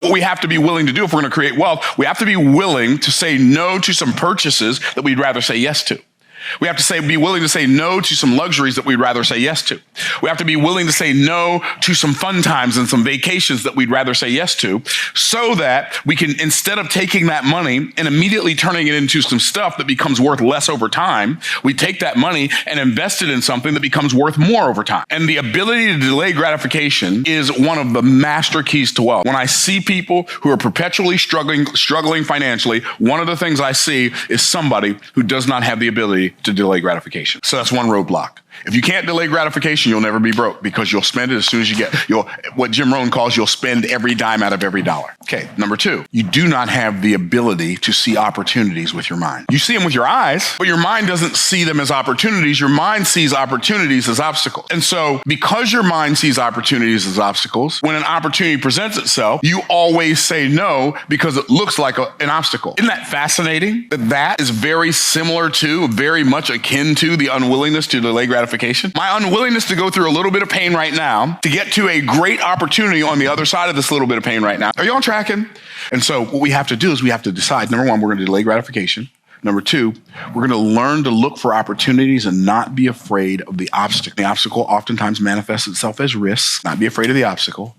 What we have to be willing to do if we're going to create wealth, we have to be willing to say no to some purchases that we'd rather say yes to. We have to be willing to say no to some luxuries that we'd rather say yes to. We have to be willing to say no to some fun times and some vacations that we'd rather say yes to, so that we can, instead of taking that money and immediately turning it into some stuff that becomes worth less over time, we take that money and invest it in something that becomes worth more over time. And the ability to delay gratification is one of the master keys to wealth. When I see people who are perpetually struggling financially, one of the things I see is somebody who does not have the ability to delay gratification. So that's one roadblock. If you can't delay gratification, you'll never be broke, because you'll spend it as soon as you get. What Jim Rohn calls, you'll spend every dime out of every dollar. Okay, number two, you do not have the ability to see opportunities with your mind. You see them with your eyes, but your mind doesn't see them as opportunities. Your mind sees opportunities as obstacles. And so because your mind sees opportunities as obstacles, when an opportunity presents itself, you always say no because it looks like an obstacle. Isn't that fascinating? That is very similar to, very much akin to, the unwillingness to delay gratification. My unwillingness to go through a little bit of pain right now to get to a great opportunity on the other side of this little bit of pain right now. Are y'all tracking? And so what we have to do is we have to decide, number one, we're going to delay gratification. Number two, we're going to learn to look for opportunities and not be afraid of the obstacle. The obstacle oftentimes manifests itself as risks, not be afraid of the obstacle.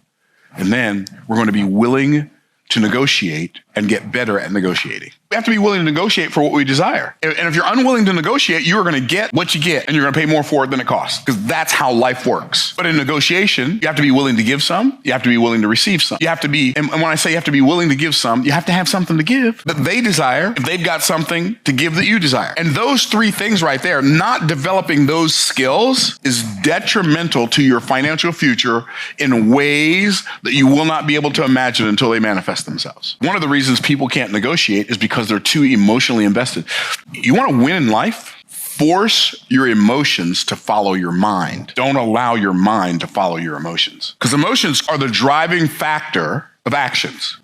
And then we're going to be willing to negotiate and get better at negotiating. We have to be willing to negotiate for what we desire. And if you're unwilling to negotiate, you are going to get what you get, and you're going to pay more for it than it costs, because that's how life works. But in negotiation, you have to be willing to give some, you have to be willing to receive some. You have to be, and when I say you have to be willing to give some, you have to have something to give that they desire if they've got something to give that you desire. And those three things right there, not developing those skills is detrimental to your financial future in ways that you will not be able to imagine until they manifest themselves. One of the reasons people can't negotiate is because they're too emotionally invested. You want to win in life? Force your emotions to follow your mind. Don't allow your mind to follow your emotions, because emotions are the driving factor of actions.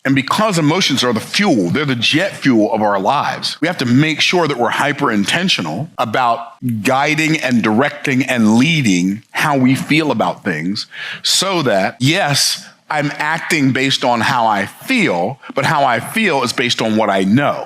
And because emotions are the fuel, they're the jet fuel of our lives, we have to make sure that we're hyper intentional about guiding and directing and leading how we feel about things, so that, yes, I'm acting based on how I feel, but how I feel is based on what I know.